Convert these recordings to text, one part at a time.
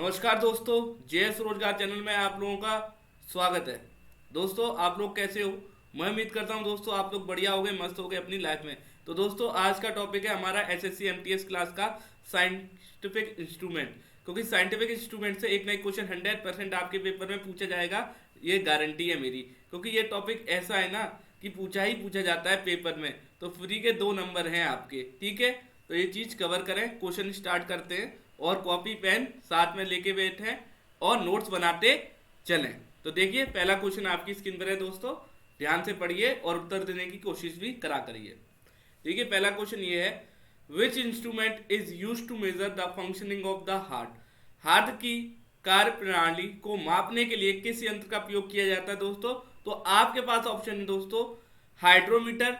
नमस्कार दोस्तों, जेएस रोजगार चैनल में आप लोगों का स्वागत है। दोस्तों, आप लोग कैसे हो? मैं उम्मीद करता हूं दोस्तों आप लोग बढ़िया होगे, मस्त होगे अपनी लाइफ में। तो दोस्तों, आज का टॉपिक है हमारा एसएससी एमटीएस क्लास का साइंटिफिक इंस्ट्रूमेंट। क्योंकि साइंटिफिक इंस्ट्रूमेंट से एक ना एक क्वेश्चन 100% आपके पेपर में पूछा जाएगा, ये गारंटी है मेरी। क्योंकि ये टॉपिक ऐसा है ना कि पूछा ही पूछा जाता है पेपर में। तो फ्री के 2 नंबर हैं आपके, ठीक है। तो ये चीज कवर करें, क्वेश्चन स्टार्ट करते हैं और कॉपी पेन साथ में लेके बैठे और नोट्स बनाते चलें। तो देखिए, पहला क्वेश्चन आपकी स्क्रीन पर है दोस्तों, ध्यान से पढ़िए और उत्तर देने की कोशिश भी करा करिए। देखिए, पहला क्वेश्चन ये है, which instrument is use to measure the functioning of the heart. Heart की कार्य प्रणाली को मापने के लिए किस यंत्र का प्रयोग किया जाता है दोस्तों? तो आपके पास ऑप्शन है दोस्तों, हाइड्रोमीटर,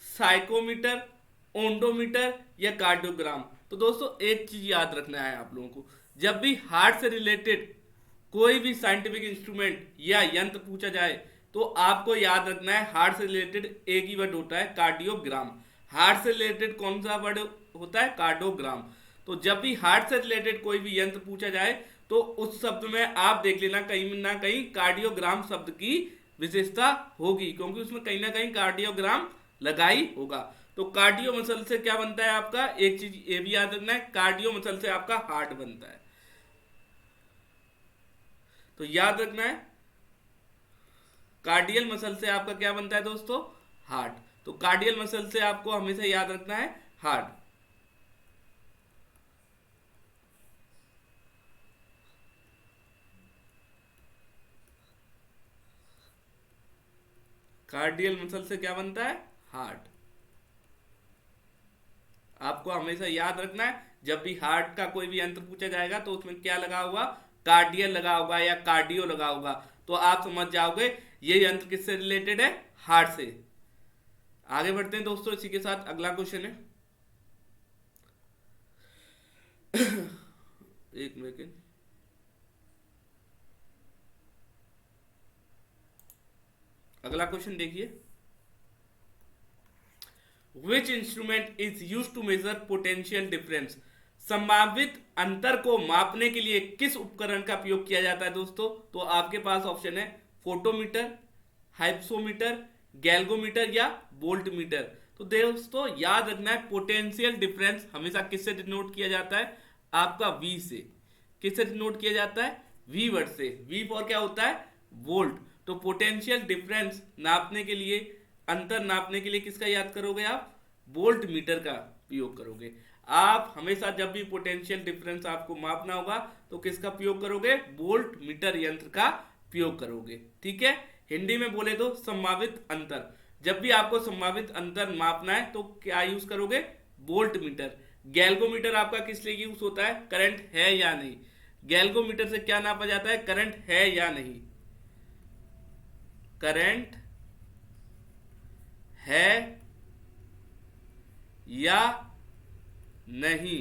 साइकोमीटर, ओंडोमीटर या कार्डियोग्राम। तो दोस्तों, एक चीज याद रखना है आप लोगों को, जब भी हार्ट से रिलेटेड कोई भी साइंटिफिक इंस्ट्रूमेंट या यंत्र पूछा जाए तो आपको याद रखना है हार्ट से रिलेटेड एक ही वर्ड होता है, कार्डियोग्राम। हार्ट से रिलेटेड कौन सा वर्ड होता है? कार्डियोग्राम। तो जब भी हार्ट से रिलेटेड कोई भी यंत्र पूछा जाए तो उस शब्द में आप देख लेना कहीं ना कहीं कार्डियोग्राम शब्द की विशेषता होगी, क्योंकि उसमें कहीं ना कहीं कार्डियोग्राम लगा ही होगा। तो कार्डियो मसल से क्या बनता है आपका? एक चीज ये भी याद रखना है, कार्डियो मसल से आपका हार्ट बनता है। तो याद रखना है, कार्डियल मसल से आपका क्या बनता है दोस्तों? हार्ट। तो कार्डियल मसल से आपको हमेशा याद रखना है हार्ट। कार्डियल मसल से क्या बनता है? हार्ट। आपको हमेशा याद रखना है, जब भी हार्ट का कोई भी यंत्र पूछा जाएगा तो उसमें क्या लगा होगा? कार्डियल लगा होगा या कार्डियो लगा होगा। तो आप समझ जाओगे ये यंत्र किससे रिलेटेड है? हार्ट से। आगे बढ़ते हैं दोस्तों, इसी के साथ अगला क्वेश्चन है। एक मिनट, अगला क्वेश्चन देखिए, which instrument is use to measure potential difference. संभावित अंतर को मापने के लिए किस उपकरण का प्रयोग किया जाता है दोस्तों? तो आपके पास ऑप्शन है, फोटोमीटर, हाइप्सोमीटर, गैल्गोमीटर या वोल्टमीटर। तो दोस्तों, याद रखना है, पोटेंशियल डिफरेंस हमेशा किससे डिनोट किया जाता है? आपका वी से। किससे डिनोट किया जाता है? वी वर्ड से। वी फॉर क्या होता है? वोल्ट। तो पोटेंशियल डिफरेंस नापने के लिए, अंतर नापने के लिए किसका याद करोगे आप? वोल्ट मीटर का प्रयोग करोगे। आप हमेशा जब भी पोटेंशियल डिफरेंस आपको मापना होगा तो किसका प्रयोग करोगे? वोल्ट मीटर यंत्र का प्रयोग करोगे, ठीक है। हिंदी में बोले तो संभावित अंतर। जब भी आपको संभावित अंतर मापना है तो क्या यूज करोगे? Volt meter. गैल्गोमीटर आपका किस लिए यूज होता है? करंट है या नहीं। गैल्गोमीटर से क्या नापा जाता है? करंट है या नहीं। करंट है या नहीं,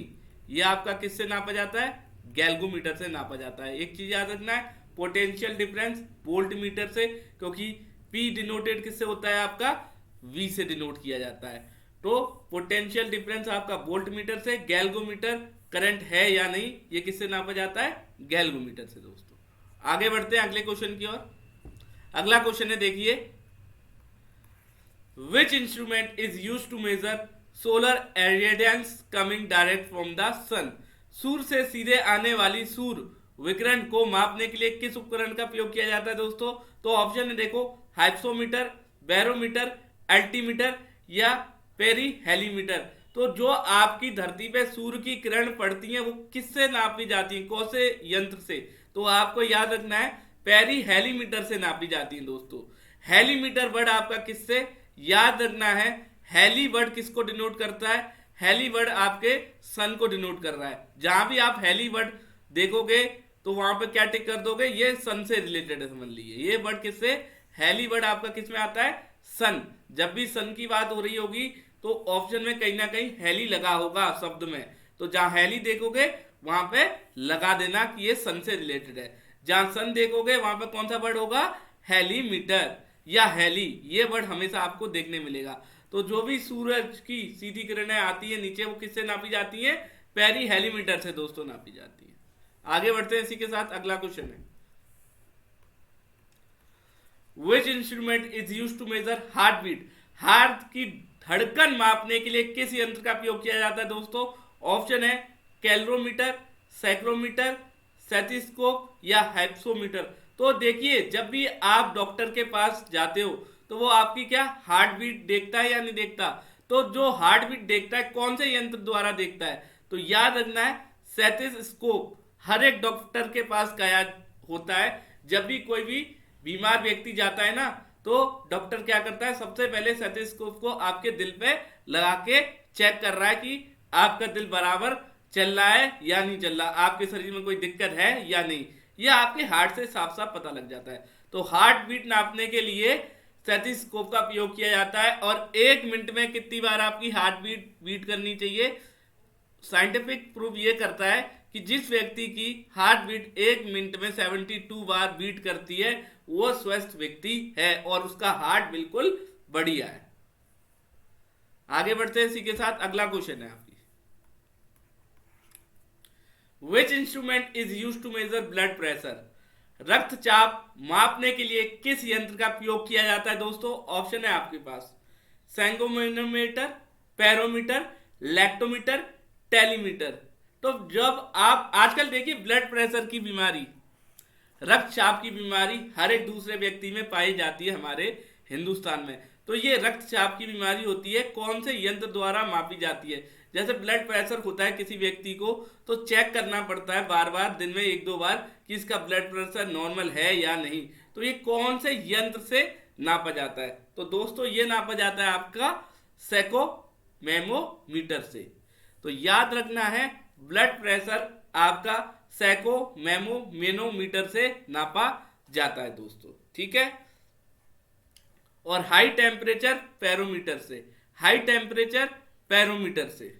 यह आपका किससे नापा जाता है? गैल्गोमीटर से नापा जाता है। एक चीज याद रखना है, पोटेंशियल डिफरेंस वोल्ट मीटर से, क्योंकि P डिनोटेड किससे होता है? आपका V से डिनोट किया जाता है। तो पोटेंशियल डिफरेंस आपका वोल्ट मीटर से, गैल्गोमीटर करंट है या नहीं ये किससे नापा जाता है? गैल्गोमीटर से दोस्तों। आगे बढ़ते हैं अगले क्वेश्चन की ओर। अगला क्वेश्चन है, देखिए, which instrument is used to measure solar irradiance coming direct from the sun। सूर्य से सीधे आने वाली सूर्य विकिरण को मापने के लिए किस उपकरण का प्रयोग किया जाता है दोस्तों? तो ऑप्शन है देखो, हाइप्सोमीटर, बैरोमीटर, अल्टीमीटर या पेरीहेलीमीटर। तो जो आपकी धरती पे सूर्य की किरण पड़ती है वो किससे नापी जाती है? कौन से यंत्र से? तो आपको याद रखना है, पेरीहेलीमीटर से नापी जाती है दोस्तों। हेलीमीटर वर्ड आपका किससे? याद रखना है, हेली वर्ड किसको डिनोट करता है? हेली वर्ड आपके सन को डिनोट कर रहा है। जहां भी आप हेली वर्ड देखोगे तो वहां पे क्या टिक कर दोगे? ये सन से रिलेटेड है, समझ लीजिए। ये वर्ड किससे? हेली वर्ड आपका किस में आता है? सन। जब भी सन की बात हो रही होगी तो ऑप्शन में कहीं ना कहीं हेली लगा होगा शब्द में। तो जहां हेली देखोगे वहां पे लगा देना कि ये सन से रिलेटेड है। जहां सन देखोगे वहां पे कौन सा वर्ड होगा? हेलीमीटर या हेली, ये वर्ड हमेशा आपको देखने मिलेगा। तो जो भी सूरज की सीधी किरणें आती है नीचे, वो किससे नापी जाती है? पेरीहेलीमीटर से दोस्तों नापी जाती है। आगे बढ़ते हैं इसी के साथ। अगला क्वेश्चन है, which instrument is use to measure heart beat? Heart की धड़कन मापने के लिए किस यंत्र का उपयोग किया जाता है दोस्तों? ऑप्शन है कैलोरीमीटर, साइक्रोमीटर, स्टेथोस्कोप या हाइप्सोमीटर। तो देखिए, जब भी आप डॉक्टर के पास जाते हो तो वो आपकी क्या हार्ट बीट देखता है या नहीं देखता? तो जो हार्ट बीट देखता है कौन से यंत्र द्वारा देखता है? तो याद रखना है स्टेथोस्कोप हर एक डॉक्टर के पास गया होता है। जब भी कोई भी बीमार व्यक्ति जाता है ना, तो डॉक्टर क्या करता है, सबसे पहले स्टेथोस्कोप को आपके दिल पे लगा के चेक कर रहा है कि आपका दिल बराबर चल रहा है या नहीं चल रहा, आपके शरीर में कोई दिक्कत है या नहीं। यह आपके हार्ट से साफ साफ पता लग जाता है। तो हार्ट बीट नापने के लिए स्टेथोस्कोप का उपयोग किया जाता है। और 1 मिनट में कितनी बार आपकी हार्ट बीट करनी चाहिए? साइंटिफिक प्रूफ ये करता है कि जिस व्यक्ति की हार्ट बीट 1 मिनट में 72 बार बीट करती है वो स्वस्थ व्यक्ति है और उसका हार्ट बिल्कुल बढ़िया है। आगे बढ़ते हैं इसी के साथ। अगला क्वेश्चन है आपकी, which instrument is use to measure blood pressure? रक्तचाप मापने के लिए किस यंत्र का उपयोग किया जाता है दोस्तों? ऑप्शन है आपके पास सेंगोमेनोमीटर, पैरोमीटर, लैक्टोमीटर, टेलीमीटर। तो जब आप आजकल देखिए ब्लड प्रेशर की बीमारी, रक्तचाप की बीमारी हर एक दूसरे व्यक्ति में पाई जाती है हमारे हिंदुस्तान में। तो ये रक्तचाप की बीमारी होती है, कौन से यंत्र द्वारा मापी जाती है? जैसे ब्लड प्रेशर होता है किसी व्यक्ति को तो चेक करना पड़ता है बार बार, दिन में 1-2 बार, कि इसका ब्लड प्रेशर नॉर्मल है या नहीं। तो ये कौन से यंत्र से नापा जाता है? तो दोस्तों ये नापा जाता है आपका सेकोमेमोमीटर से। तो याद रखना है ब्लड प्रेशर आपका सेकोमेमोमीटर से नापा जाता है दोस्तों, ठीक है। और हाई टेम्परेचर पैरोमीटर से, हाई टेम्परेचर पैरोमीटर से।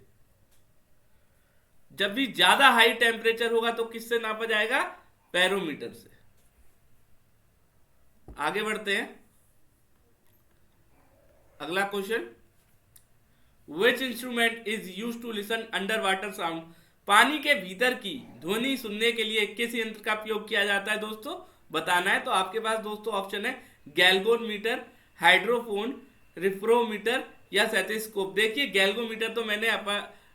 जब भी ज्यादा हाई टेम्परेचर होगा तो किससे नापा जाएगा? पैरोमीटर से। आगे बढ़ते हैं। अगला question, which instrument is use to listen under water sound? पानी के भीतर की ध्वनि सुनने के लिए किस यंत्र का उपयोग किया जाता है दोस्तों? बताना है। तो आपके पास दोस्तों ऑप्शन है गैल्वेनोमीटर, हाइड्रोफोन, रिफ्रोमीटर या स्टेथोस्कोप। देखिए गैल्वेनोमीटर तो मैंने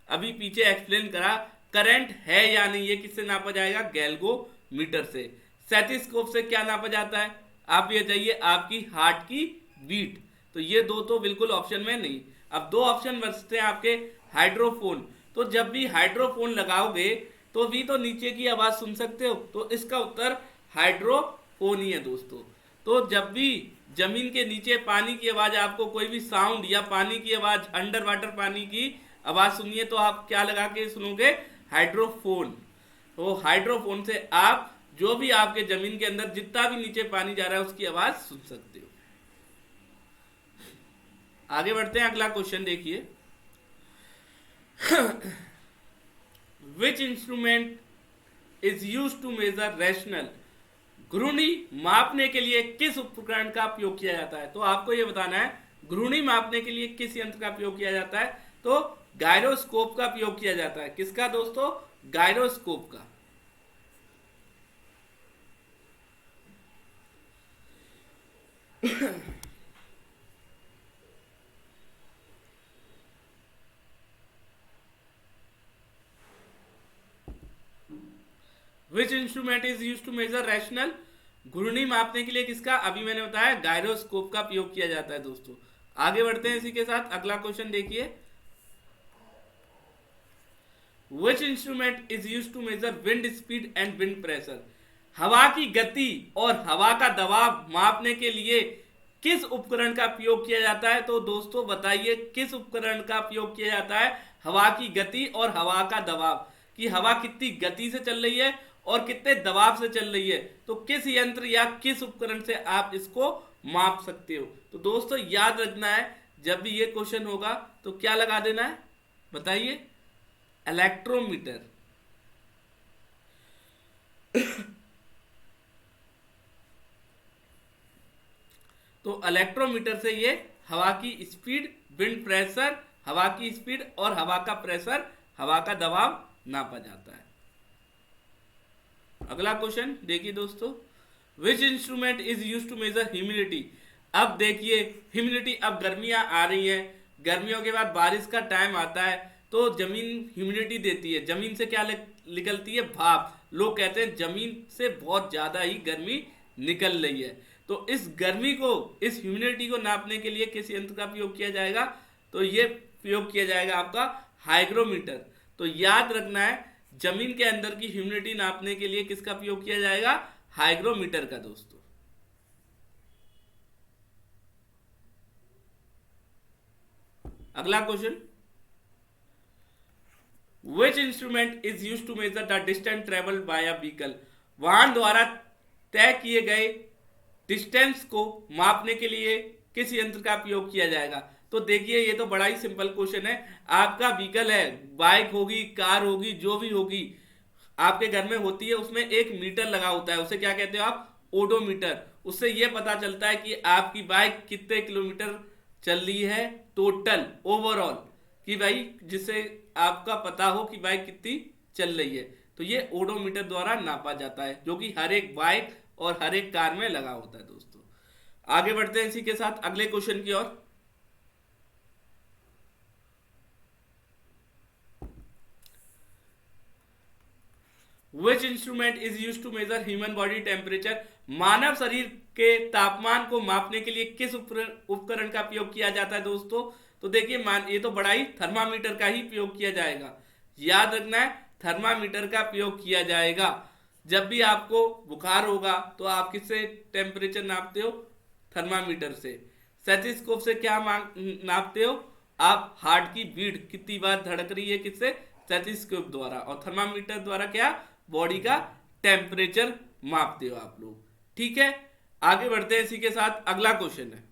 अभी पीछे एक्सप्लेन करा, करंट है या नहीं ये किससे नापा जाएगा? गैल्वेनोमीटर से। स्टेथोस्कोप से क्या नापा जाता है? आप ये चाहिए आपकी हार्ट की बीट। तो ये दो तो बिल्कुल ऑप्शन में नहीं। अब 2 ऑप्शन बचते हैं आपके, हाइड्रोफोन। तो जब भी हाइड्रोफोन लगाओगे तो भी तो नीचे की आवाज सुन सकते हो, तो इसका उत्तर हाइड्रोफोन ही है दोस्तों। तो जब भी जमीन के नीचे पानी की आवाज, आपको कोई भी साउंड या पानी की आवाज, अंडर वाटर पानी की आवाज सुनिए तो आप क्या लगा के सुनोगे? हाइड्रोफोन। तो हाइड्रोफोन से आप जो भी आपके जमीन के अंदर जितना भी नीचे पानी जा रहा है उसकी आवाज सुन सकते हो। आगे बढ़ते हैं। अगला क्वेश्चन देखिए, which instrument is use to measure rational? घूर्णी मापने के लिए किस उपकरण का उपयोग किया जाता है? तो आपको यह बताना है घूर्णी मापने के लिए किस यंत्र का उपयोग किया जाता है? तो गायरोस्कोप का उपयोग किया जाता है। किसका दोस्तों? गायरोस्कोप का। Which instrument is use to measure rational? घूर्णी मापने के लिए किसका? अभी मैंने बताया गायरोस्कोप का उपयोग किया जाता है दोस्तों। आगे बढ़ते हैं इसी के साथ। अगला क्वेश्चन देखिए, which instrument is use to measure wind speed and wind pressure? हवा की गति और हवा का दबाव मापने के लिए किस उपकरण का उपयोग किया जाता है? तो दोस्तों बताइए किस उपकरण का उपयोग किया जाता है हवा की गति और हवा का दबाव, कि हवा कितनी गति से चल रही है और कितने दबाव से चल रही है। तो किस यंत्र या किस उपकरण से आप इसको माप सकते हो? तो दोस्तों याद रखना है, जब भी ये क्वेश्चन होगा तो क्या लगा देना है? बताइए, इलेक्ट्रोमीटर। तो इलेक्ट्रोमीटर से ये हवा की स्पीड, विंड प्रेशर, हवा की स्पीड और हवा का प्रेशर, हवा का दबाव नापा जाता है। अगला क्वेश्चन देखिए दोस्तों, which instrument is use to measure humidity. अब देखिए ह्यूमिडिटी, अब गर्मियां आ रही हैं, गर्मियों के बाद बारिश का टाइम आता है, तो जमीन ह्यूमिडिटी देती है, जमीन से क्या निकलती है, भाप। लोग कहते हैं जमीन से बहुत ज्यादा ही गर्मी निकल रही है। तो इस गर्मी को, इस ह्यूमिडिटी को नापने के लिए किस यंत्र का प्रयोग किया जाएगा, तो ये प्रयोग किया जाएगा आपका हाइग्रोमीटर। तो याद रखना है, जमीन के अंदर की ह्यूमिडिटी नापने के लिए किसका प्रयोग किया जाएगा, हाइग्रोमीटर का दोस्तों। अगला question, which instrument is use to measure the distance travel by a vehicle. वाहन द्वारा तय किए गए डिस्टेंस को मापने के लिए किस यंत्र का प्रयोग किया जाएगा। तो देखिए ये तो बड़ा ही सिंपल क्वेश्चन है। आपका व्हीकल है, बाइक होगी, कार होगी, जो भी होगी आपके घर में होती है, उसमें एक मीटर लगा होता है, उसे क्या कहते हो आप, ओडोमीटर। उससे यह पता चलता है कि आपकी बाइक कितने किलोमीटर चल रही है टोटल ओवरऑल, कि भाई जिससे आपका पता हो कि बाइक कितनी चल रही है। तो ये ओडोमीटर द्वारा नापा जाता है, जो कि हर एक बाइक और हर एक कार में लगा होता है दोस्तों। आगे बढ़ते हैं इसी के साथ अगले क्वेश्चन की ओर। Which instrument is use to measure human body temperature. मानव शरीर के तापमान को मापने के लिए किस उपकरण का प्रयोग किया जाता है दोस्तों। तो देखिए ये तो बड़ा ही थर्मामीटर का ही प्रयोग किया जाएगा। याद रखना है, थर्मामीटर का प्रयोग किया जाएगा। जब भी आपको बुखार होगा तो आप किससे टेम्परेचर नापते हो, थर्मामीटर से। स्टेथोस्कोप से क्या नापते हो आप, हार्ट की बीट कितनी बार धड़क रही है, किससे, स्टेथोस्कोप द्वारा। और थर्मामीटर द्वारा क्या, बॉडी का टेम्परेचर मापते हो आप लोग। ठीक है, आगे बढ़ते हैं इसी के साथ। अगला क्वेश्चन है,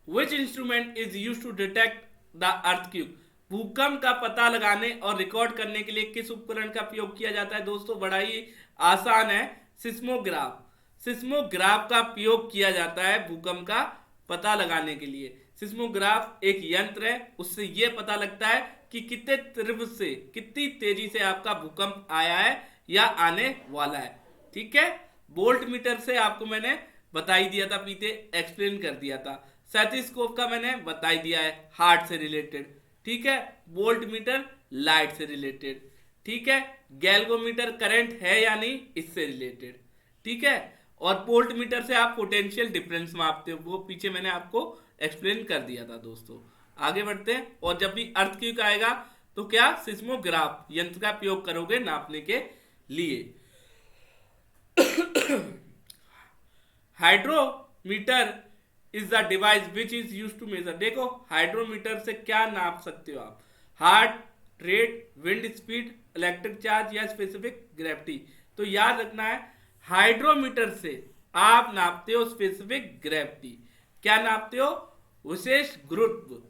which instrument is use to detect the earthquake. भूकंप का पता लगाने और रिकॉर्ड करने के लिए किस उपकरण का प्रयोग किया जाता है दोस्तों। बड़ा ही आसान है, सिस्मोग्राफ। सिस्मोग्राफ का प्रयोग किया जाता है भूकंप का पता लगाने के लिए। सिस्मोग्राफ एक यंत्र है, उससे यह पता लगता है कि कितने तीव्र से, कितनी तेजी से आपका भूकंप आया है या आने वाला है। ठीक है, वोल्ट मीटर से आपको मैंने बता ही दिया था, पीछे एक्सप्लेन कर दिया था। स्टेथोस्कोप का मैंने बता ही दिया है, हार्ट से रिलेटेड। ठीक है, वोल्ट मीटर लाइट से रिलेटेड। ठीक है, गैल्वेनोमीटर करंट है या नहीं, इससे रिलेटेड। ठीक है, और वोल्ट मीटर से आप पोटेंशियल डिफरेंस मापते हो, वो पीछे मैंने आपको एक्सप्लेन कर दिया था दोस्तों। आगे बढ़ते हैं, और जब भी अर्थक्वेक आएगा तो क्या, सिस्मोग्राफ यंत्र का प्रयोग करोगे नापने के लिए। Hydrometer is the device which is use to measure. देखो हाइड्रोमीटर से क्या नाप सकते हो आप, heart rate, wind speed, electric charge या स्पेसिफिक ग्रेविटी। तो याद रखना है, हाइड्रोमीटर से आप नापते हो स्पेसिफिक ग्रेविटी। क्या नापते हो, विशेष गुरुत्व।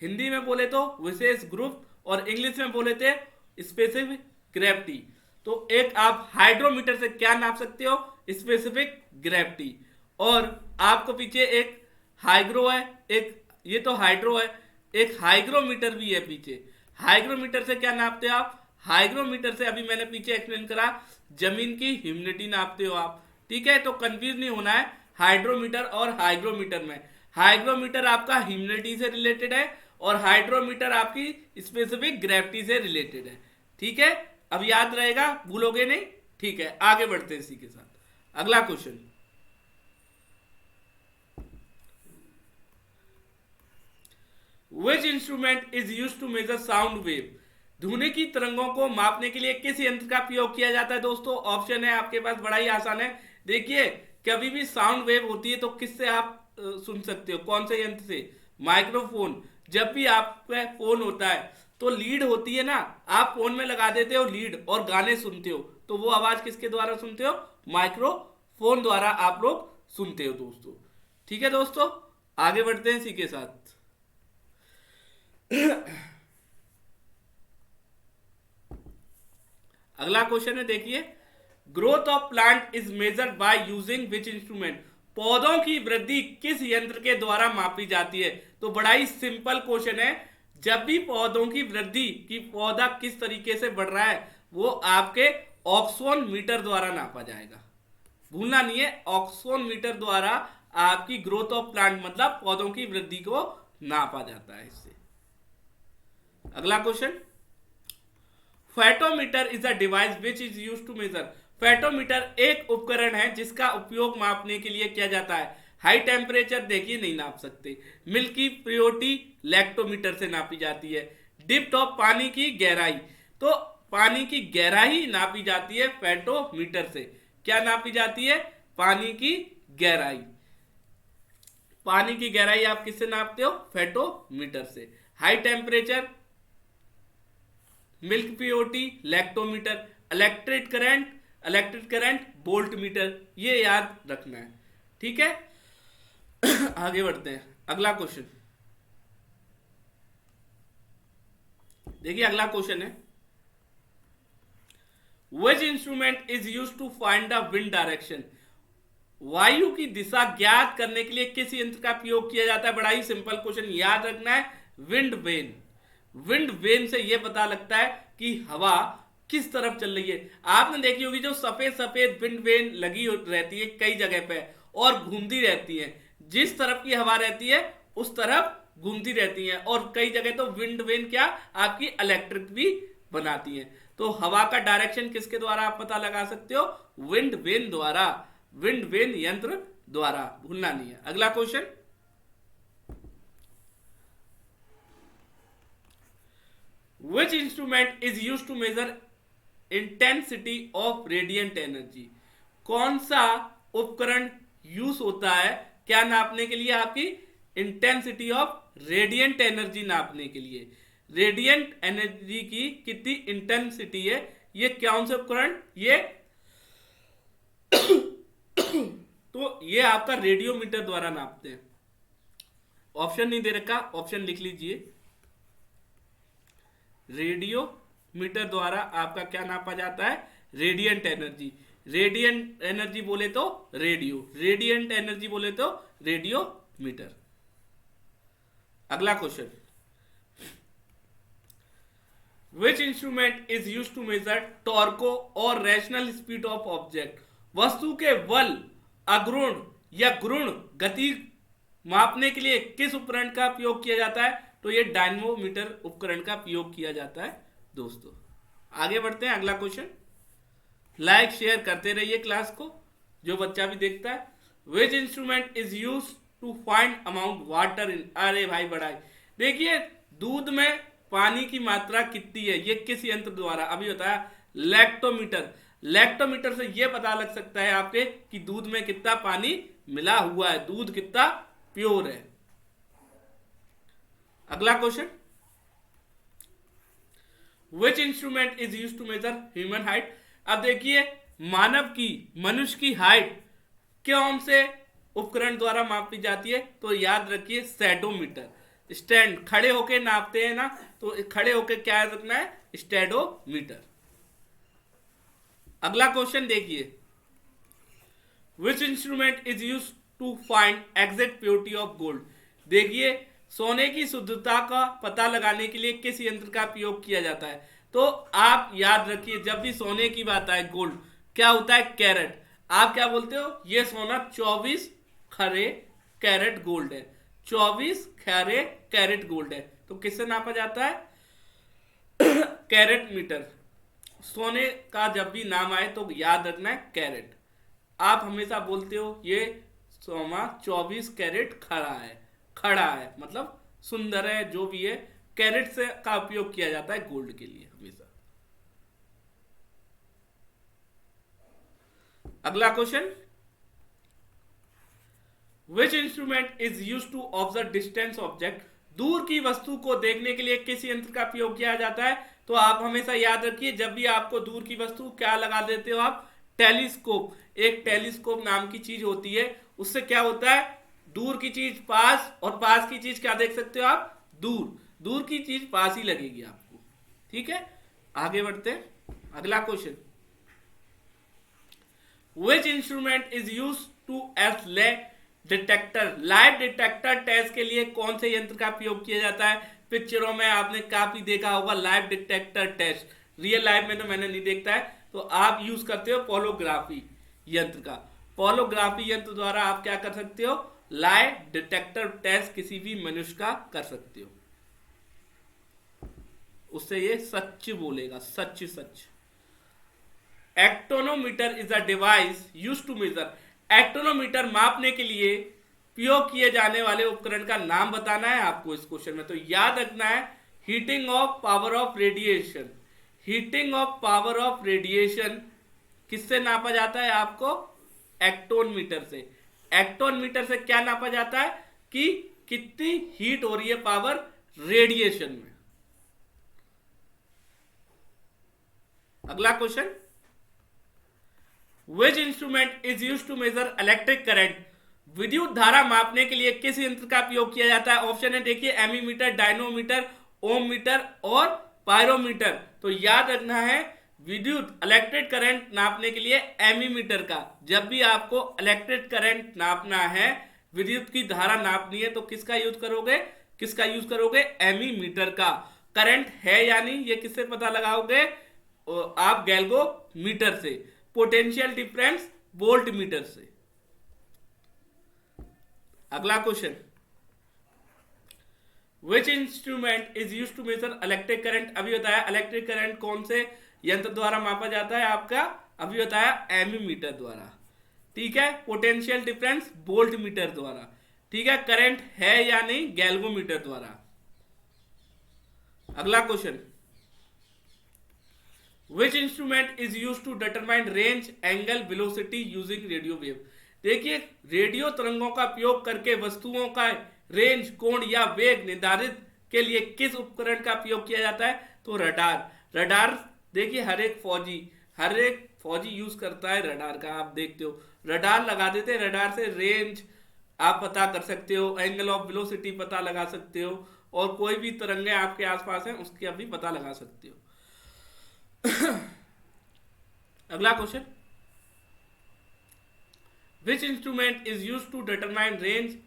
हिंदी में बोले तो विशेष गुरुत्व, और इंग्लिश में बोले थे स्पेसिफिक ग्रेविटी। तो एक आप हाइड्रोमीटर से क्या नाप सकते हो, स्पेसिफिक ग्रेविटी। और आपको पीछे एक हाइग्रो है, एक ये तो हाइड्रो है, एक हाइग्रोमीटर भी है पीछे। हाइग्रोमीटर से क्या नापते हो आप, हाइग्रोमीटर से अभी मैंने पीछे एक्सप्लेन करा, जमीन की ह्यूमिडिटी नापते हो आप। ठीक है, तो कंफ्यूज नहीं होना है हाइड्रोमीटर और हाइग्रोमीटर में। हाइग्रोमीटर आपका ह्यूमिडिटी से रिलेटेड है और हाइड्रोमीटर आपकी स्पेसिफिक ग्रेविटी से रिलेटेड है। ठीक है, अब याद रहेगा, भूलोगे नहीं। ठीक है, आगे बढ़ते हैं इसी के साथ। अगला question, Which instrument is used to measure sound wave? ध्वनि की तरंगों को मापने के लिए किस यंत्र का प्रयोग किया जाता है दोस्तों। ऑप्शन है आपके पास, बड़ा ही आसान है। देखिए कभी भी साउंड वेव होती है तो किससे आप सुन सकते हो, कौन से यंत्र से, माइक्रोफोन। जब भी आपका फोन होता है तो लीड होती है ना, आप फोन में लगा देते हो लीड और गाने सुनते हो, तो वो आवाज किसके द्वारा सुनते हो, माइक्रोफोन द्वारा आप लोग सुनते हो दोस्तों। ठीक है दोस्तों, आगे बढ़ते हैं इसी के साथ। अगला क्वेश्चन है, देखिए growth of plant is measured by using which instrument. पौधों की वृद्धि किस यंत्र के द्वारा मापी जाती है। तो बड़ा ही सिंपल क्वेश्चन है, जब भी पौधों की वृद्धि की पौधा किस तरीके से बढ़ रहा है वो आपके ऑक्सोन मीटर द्वारा नापा जाएगा। भूलना नहीं है, ऑक्सोन मीटर द्वारा आपकी ग्रोथ ऑफ प्लांट मतलब पौधों की वृद्धि को नापा जाता है इससे। अगला question, photometer is a device which is used to measure. Photometer एक उपकरण है जिसका उपयोग मापने के लिए किया जाता है। हाई टेम्परेचर देखिए नहीं नाप सकते। मिल्क की प्योरिटी लैक्टोमीटर से नापी जाती है। डिप्थ ऑफ पानी की गहराई, तो पानी की गहराई नापी जाती है फेटोमीटर से। क्या नापी जाती है? पानी की गहराई। पानी की गहराई आप किससे नापते हो? फेटोमीटर से। High temperature milk purity lactometer. Electric current volt meter. ये याद रखना है, ठीक है। आगे बढ़ते हैं, अगला क्वेश्चन देखिए। अगला क्वेश्चन है, Which instrument is used to find the wind direction? वायु की दिशा ज्ञात करने के लिए किस यंत्र का प्रयोग किया जाता है? बड़ा ही सिंपल क्वेश्चन, याद रखना है, विंड वेन। विंड वेन से यह पता लगता है कि हवा किस तरफ चल रही है। आपने देखी होगी जो सफेद सफेद विंड वेन लगी रहती है कई जगह पे और घूमती रहती है। जिस तरफ की हवा रहती है उस तरफ घूमती रहती है। और कई जगह तो विंड वेन क्या आपकी इलेक्ट्रिक भी बनाती है। तो हवा का डायरेक्शन किसके द्वारा आप पता लगा सकते हो? विंड वेन द्वारा, विंड वेन यंत्र द्वारा, भूलना नहीं है। अगला question, Which instrument is used to measure intensity of radiant energy? कौन सा उपकरण यूज होता है क्या नापने के लिए? आपकी इंटेंसिटी ऑफ रेडियंट एनर्जी नापने के लिए। रेडियंट एनर्जी की कितनी इंटेंसिटी है, ये कौन से उपकरण? ये तो ये आपका रेडियोमीटर द्वारा नापते हैं। ऑप्शन नहीं दे रखा, ऑप्शन लिख लीजिए। रेडियोमीटर द्वारा आपका क्या नापा जाता है? Radiant energy. रेडियंट एनर्जी बोले तो रेडियो, रेडियंट एनर्जी बोले तो रेडियोमीटर। अगला question, Which instrument is used to measure टॉर्को और रैशनल स्पीड ऑफ ऑब्जेक्ट? वस्तु के बल, अग्रुण या गुरुण गति मापने के लिए किस उपकरण का प्रयोग किया जाता है? तो ये डायनमोमीटर उपकरण का प्रयोग किया जाता है दोस्तों। आगे बढ़ते हैं, अगला क्वेश्चन। लाइक शेयर करते रहिए क्लास को, जो बच्चा भी देखता है। Which instrument is used to find amount water in? अरे भाई बड़ा है, देखिए दूध में पानी की मात्रा कितनी है, ये किस यंत्र द्वारा? अभी बताया, लैक्टोमीटर। लैक्टोमीटर से ये पता लग सकता है आपके कि दूध में कितना पानी मिला हुआ है, दूध कितना प्योर है। अगला question, Which instrument is used to measure human height? अब देखिए मानव की, मनुष्य की हाइट कौन से उपकरण द्वारा मापी जाती है? तो याद रखिए स्टैडोमीटर। स्टैंड खड़े होके नापते हैं ना, तो खड़े होके क्या रखना है? स्टैडोमीटर। अगला क्वेश्चन देखिए, Which instrument is used to find exact purity of gold? देखिए सोने की शुद्धता का पता लगाने के लिए किस यंत्र का प्रयोग किया जाता है? तो आप याद रखिए, जब भी सोने की बात आए, गोल्ड क्या होता है? कैरेट। आप क्या बोलते हो? ये सोना 24 खरे कैरेट गोल्ड है, 24 खरे कैरेट गोल्ड है। तो किससे नापा जाता है? Carat meter. सोने का जब भी नाम आए तो याद रखना है कैरेट। आप हमेशा बोलते हो ये सोना 24 कैरेट खड़ा है, खड़ा है मतलब सुंदर है, जो भी है। कैरेट से का उपयोग किया जाता है गोल्ड के लिए हमेशा। अगला question, Which instrument is used to observe distant object? दूर की वस्तु को देखने के लिए किस यंत्र का प्रयोग किया जाता है? तो आप हमेशा याद रखिए, जब भी आपको दूर की वस्तु क्या लगा देते हो आप? टेलीस्कोप। एक टेलीस्कोप नाम की चीज होती है, उससे क्या होता है? दूर की चीज पास और पास की चीज क्या देख सकते हो आप? दूर। दूर की चीज पास ही लगेगी आपको, ठीक है। आगे बढ़ते हैं, अगला question, Which instrument is used to as detector? Lie detector test के लिए कौन से यंत्र का प्रयोग किया जाता है? पिक्चरों में आपने काफी देखा होगा lie detector test, real life में तो मैंने नहीं देखता है, तो आप यूज करते हो पोलोग्राफी यंत्र का। पोलोग्राफी यंत्र द्वारा आप क्या कर सकते हो, लाइव डिटेक्टर टेस्ट किसी भी मनुष्य का कर सकते हो, उससे ये सच बोलेगा, सच सच। Actinometer is a device use to measure, actinometer मापने के लिए उपयोग किए जाने वाले उपकरण का नाम बताना है आपको इस क्वेश्चन में। तो याद रखना है heating of power of radiation, heating of power of radiation किससे नापा जाता है आपको, एक्टोन मीटर से। एक्टोन मीटर से क्या नापा जाता है कि कितनी हीट हो रही है पावर रेडिएशन में। अगला question, which instrument is use to measure electric current, विद्युत धारा मापने के लिए किस यंत्र का उपयोग किया जाता है। ऑप्शन है देखिए एमीमीटर, डायनोमीटर, ओम मीटर और पायरोमीटर। तो याद रखना है विद्युत इलेक्ट्रिक करंट नापने के लिए एमीमीटर का, जब भी आपको इलेक्ट्रिक करंट नापना है, विद्युत की धारा नापनी है, तो किसका यूज करोगे, किसका यूज करोगे, एमीमीटर का। करंट है या नहीं ये किससे पता लगाओगे, आप गैल्वो मीटर से। पोटेंशियल डिफरेंस वोल्ट मीटर से। अगला question, which instrument is use to measure electric current, अभी बताया इलेक्ट्रिक करंट कौन से यंत्र द्वारा मापा जाता है आपका, अभी बताया एमीमीटर द्वारा, ठीक है। पोटेंशियल डिफरेंस वोल्ट मीटर द्वारा, ठीक है। करंट है या नहीं, गैल्वोमीटर द्वारा। अगला question, which instrument is use to determine range angle velocity using radio wave, देखिए रेडियो तरंगों का उपयोग करके वस्तुओं का रेंज, कोण या वेग निर्धारित के लिए किस उपकरण का उपयोग किया जाता है, तो रडार। रडार देखिए हर एक फौजी यूज करता है रडार का, आप देखते हो रडार लगा देते हैं, रडार से रेंज आप पता कर सकते हो, एंगल ऑफ वेलोसिटी पता लगा सकते हो, और कोई भी तरंगे आपके आसपास हैं उसकी भी पता लगा सकते हो। अगला question, which instrument is use to determine range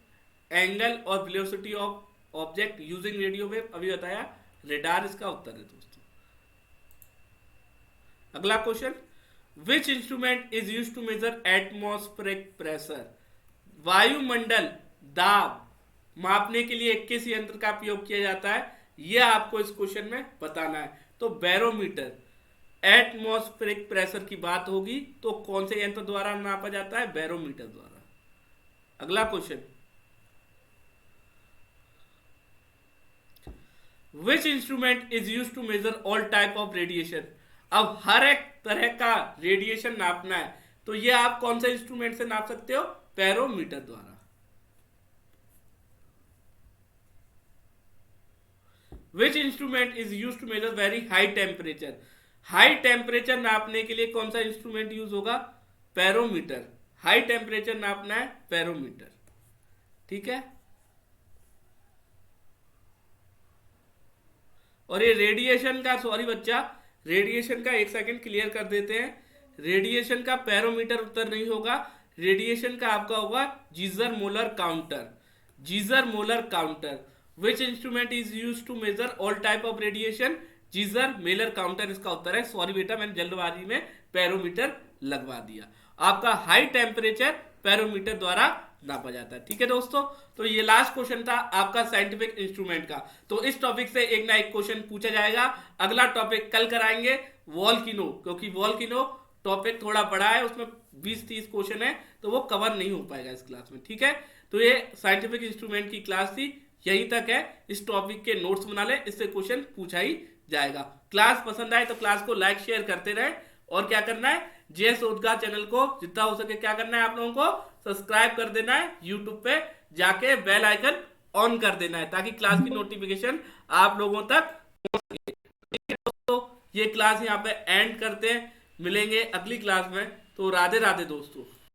angle और velocity of object using radio wave, अभी बताया रेडार इसका उत्तर है दोस्तों। अगला question, which instrument is use to measure atmospheric pressure, वायुमंडल दाब मापने के लिए किस यंत्र का उपयोग किया जाता है, यह आपको इस क्वेश्चन में बताना है। तो बैरोमीटर, एटमॉस्फेरिक प्रेशर की बात होगी तो कौन से यंत्र द्वारा नापा जाता है, बैरोमीटर द्वारा। अगला question, which instrument is use to measure all type of radiation, अब हर एक तरह का रेडिएशन नापना है, तो ये आप कौन से इंस्ट्रूमेंट से नाप सकते हो, बैरोमीटर द्वारा। Which instrument is use to measure very high temperature, high temperature नापने के लिए कौन सा इंस्ट्रूमेंट यूज होगा, बैरोमीटर। हाई टेम्परेचर नापना है, बैरोमीटर, ठीक है। और ये रेडिएशन का, सॉरी बच्चा, रेडिएशन का एक सेकंड क्लियर कर देते हैं, रेडिएशन का बैरोमीटर उत्तर नहीं होगा, रेडिएशन का आपका होगा Geiger Muller counter, Geiger Muller counter. Which instrument is use to measure all type of radiation, Geiger Muller counter इसका उत्तर है। सॉरी बेटा मैंने जल्दबाजी में बैरोमीटर लगवा दिया, आपका हाई टेम्परेचर बैरोमीटर द्वारा नापा जाता है, ठीक है दोस्तों। तो ये लास्ट क्वेश्चन था आपका साइंटिफिक इंस्ट्रूमेंट का। तो इस टॉपिक से एक ना एक क्वेश्चन पूछा जाएगा। अगला टॉपिक कल कराएंगे वॉल्केनो, क्योंकि वॉल्केनो टॉपिक थोड़ा बड़ा है, उसमें 20-30 क्वेश्चन है, तो वो कवर नहीं हो पाएगा इस क्लास में, ठीक है। तो ये साइंटिफिक इंस्ट्रूमेंट की क्लास थी, यहीं तक है। इस टॉपिक के नोट्स बना ले, इससे क्वेश्चन पूछा ही जाएगा। क्लास पसंद आए तो क्लास को लाइक शेयर करते रहे, और क्या करना है, जेएस रोजगार चैनल को जितना हो सके क्या करना है, आप लोगों को सब्सक्राइब कर देना है, यूट्यूब पे जाके बेल आइकन ऑन कर देना है, ताकि क्लास की नोटिफिकेशन आप लोगों तक पहुंच सके। तो ये क्लास यहाँ पे एंड करते हैं, मिलेंगे अगली क्लास में। तो राधे राधे दोस्तों।